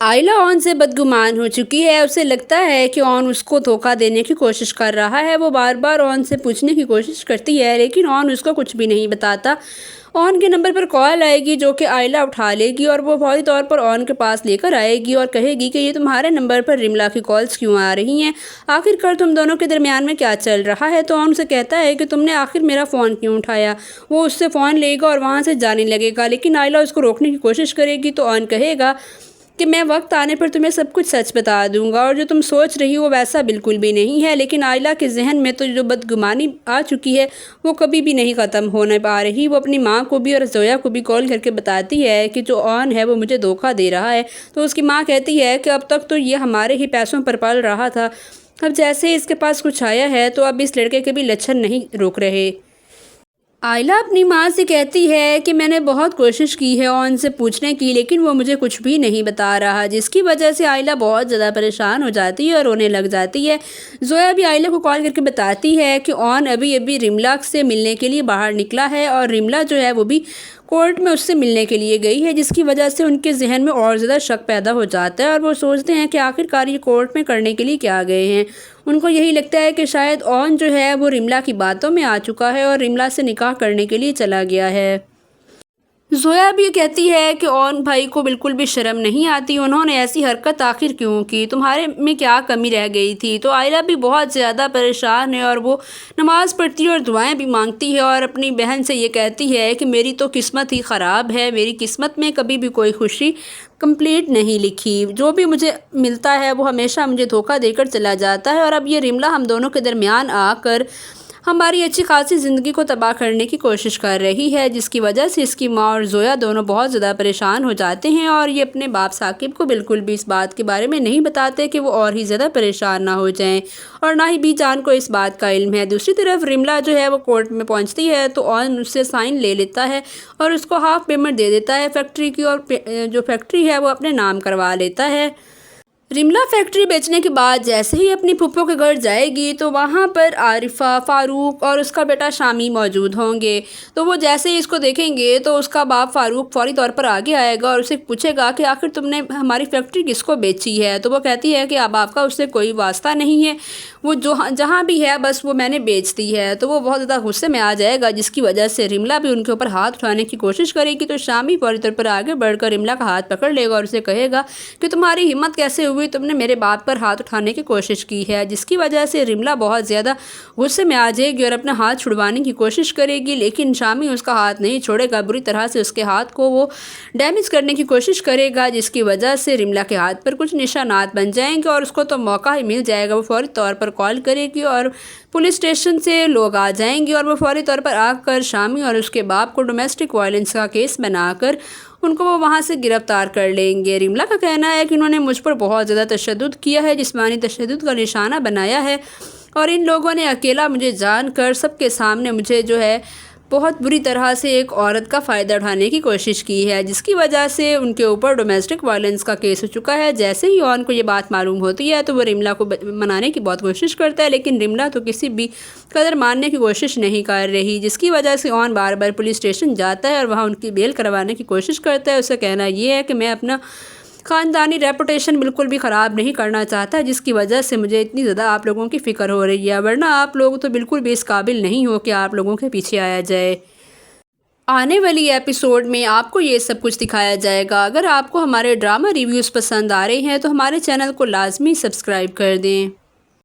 आयला ऑन से बदगुमान हो चुकी है। उसे लगता है कि ऑन उसको धोखा देने की कोशिश कर रहा है। वो बार बार ऑन से पूछने की कोशिश करती है, लेकिन ऑन उसको कुछ भी नहीं बताता। ऑन के नंबर पर कॉल आएगी जो कि आयला उठा लेगी और वो फौरी तौर पर ऑन के पास लेकर आएगी और कहेगी कि ये तुम्हारे नंबर पर रिमला की कॉल्स क्यों आ रही हैं, आखिरकार तुम दोनों के दरमियान में क्या चल रहा है। तो ऑन उसे कहता है कि तुमने आखिर मेरा फ़ोन क्यों उठाया। वो उससे फ़ोन लेगा और वहाँ से जाने लगेगा, लेकिन आयला उसको रोकने की कोशिश करेगी। तो ऑन कहेगा कि मैं वक्त आने पर तुम्हें सब कुछ सच बता दूंगा और जो तुम सोच रही हो वैसा बिल्कुल भी नहीं है। लेकिन आयला के जहन में तो जो बदगुमानी आ चुकी है वो कभी भी नहीं ख़त्म होने पा रही। वो अपनी माँ को भी और जोया को भी कॉल करके बताती है कि जो ऑन है वो मुझे धोखा दे रहा है। तो उसकी माँ कहती है कि अब तक तो ये हमारे ही पैसों पर पल रहा था, अब जैसे ही इसके पास कुछ आया है तो अब इस लड़के के भी लक्षण नहीं रोक रहे। आयला अपनी माँ से कहती है कि मैंने बहुत कोशिश की है ऑन से पूछने की, लेकिन वो मुझे कुछ भी नहीं बता रहा, जिसकी वजह से आयला बहुत ज़्यादा परेशान हो जाती है और रोने लग जाती है। जोया भी आयला को कॉल करके बताती है कि ऑन अभी अभी रिमला से मिलने के लिए बाहर निकला है और रिमला जो है वो भी कोर्ट में उससे मिलने के लिए गई है, जिसकी वजह से उनके जहन में और ज़्यादा शक पैदा हो जाता है और वो सोचते हैं कि आखिरकार ये कोर्ट में करने के लिए क्या गए हैं। उनको यही लगता है कि शायद ऑन जो है वो रिमला की बातों में आ चुका है और रिमला से निकाह करने के लिए चला गया है। जोया भी कहती है कि ऑन भाई को बिल्कुल भी शर्म नहीं आती, उन्होंने ऐसी हरकत आखिर क्यों की, तुम्हारे में क्या कमी रह गई थी। तो आयला भी बहुत ज़्यादा परेशान है और वो नमाज़ पढ़ती है और दुआएं भी मांगती है और अपनी बहन से ये कहती है कि मेरी तो किस्मत ही ख़राब है, मेरी किस्मत में कभी भी कोई खुशी कंप्लीट नहीं लिखी, जो भी मुझे मिलता है वो हमेशा मुझे धोखा देकर चला जाता है और अब ये रिमला हम दोनों के दरमियान आकर हमारी अच्छी खासी ज़िंदगी को तबाह करने की कोशिश कर रही है, जिसकी वजह से इसकी माँ और जोया दोनों बहुत ज़्यादा परेशान हो जाते हैं और ये अपने बाप साकिब को बिल्कुल भी इस बात के बारे में नहीं बताते कि वो और ही ज़्यादा परेशान ना हो जाएं, और ना ही बीजान को इस बात का इल्म है। दूसरी तरफ रिमला जो है वो कोर्ट में पहुँचती है तो ऑन उससे साइन ले लेता है और उसको हाफ़ पेमेंट दे देता है फैक्ट्री की, और जो फैक्ट्री है वो अपने नाम करवा लेता है। रिमला फैक्ट्री बेचने के बाद जैसे ही अपनी फूफो के घर जाएगी तो वहाँ पर आरिफा, फ़ारूक और उसका बेटा शामी मौजूद होंगे। तो वो जैसे ही इसको देखेंगे तो उसका बाप फ़ारूक फौरी तौर पर आगे आएगा और उसे पूछेगा कि आखिर तुमने हमारी फैक्ट्री किसको बेची है। तो वो कहती है कि अब आपका उससे कोई वास्ता नहीं है, वो जो जहाँ भी है बस वो मैंने बेच दी है। तो वो बहुत ज़्यादा गुस्से में आ जाएगा, जिसकी वजह से रिमला भी उनके ऊपर हाथ उठाने की कोशिश करेगी। तो शामी फौरी तौर पर आगे बढ़कर रिमला का हाथ पकड़ लेगा और उसे कहेगा कि तुम्हारी हिम्मत कैसे हुई, तुमने मेरे बाप पर हाथ उठाने की कोशिश की है। जिसकी वजह से रिमला बहुत ज़्यादा गुस्से में आ जाएगी और अपना हाथ छुड़वाने की कोशिश करेगी, लेकिन शामी उसका हाथ नहीं छोड़ेगा, बुरी तरह से उसके हाथ को वो डैमेज करने की कोशिश करेगा, जिसकी वजह से रिमला के हाथ पर कुछ निशानात बन जाएंगे और उसको तो मौका ही मिल जाएगा। वो फौरी तौर पर कॉल करेगी और पुलिस स्टेशन से लोग आ जाएंगे और वो फौरी तौर पर आकर शामी और उसके बाप को डोमेस्टिक वायलेंस का केस बनाकर उनको वो वहाँ से गिरफ़्तार कर लेंगे। रिमला का कहना है कि उन्होंने मुझ पर बहुत ज़्यादा तशद्दुद किया है, जिस्मानी तशद्दुद का निशाना बनाया है, और इन लोगों ने अकेला मुझे जानकर सबके सामने मुझे जो है बहुत बुरी तरह से एक औरत का फ़ायदा उठाने की कोशिश की है, जिसकी वजह से उनके ऊपर डोमेस्टिक वायलेंस का केस हो चुका है। जैसे ही ऑन को ये बात मालूम होती है तो वो रिमला को मनाने की बहुत कोशिश करता है, लेकिन रिमला तो किसी भी कदर मानने की कोशिश नहीं कर रही, जिसकी वजह से on bar bar police station जाता है और वहाँ उनकी बेल करवाने की कोशिश करता है। उसे कहना ये है कि मैं अपना ख़ानदानी रेपुटेशन बिल्कुल भी ख़राब नहीं करना चाहता, जिसकी वजह से मुझे इतनी ज़्यादा आप लोगों की फ़िक्र हो रही है, वरना आप लोग तो बिल्कुल भी इस काबिल नहीं हो कि आप लोगों के पीछे आया जाए। आने वाली एपिसोड में आपको ये सब कुछ दिखाया जाएगा। अगर आपको हमारे ड्रामा रिव्यूज़ पसंद आ रहे हैं तो हमारे चैनल को लाजमी सब्सक्राइब कर दें।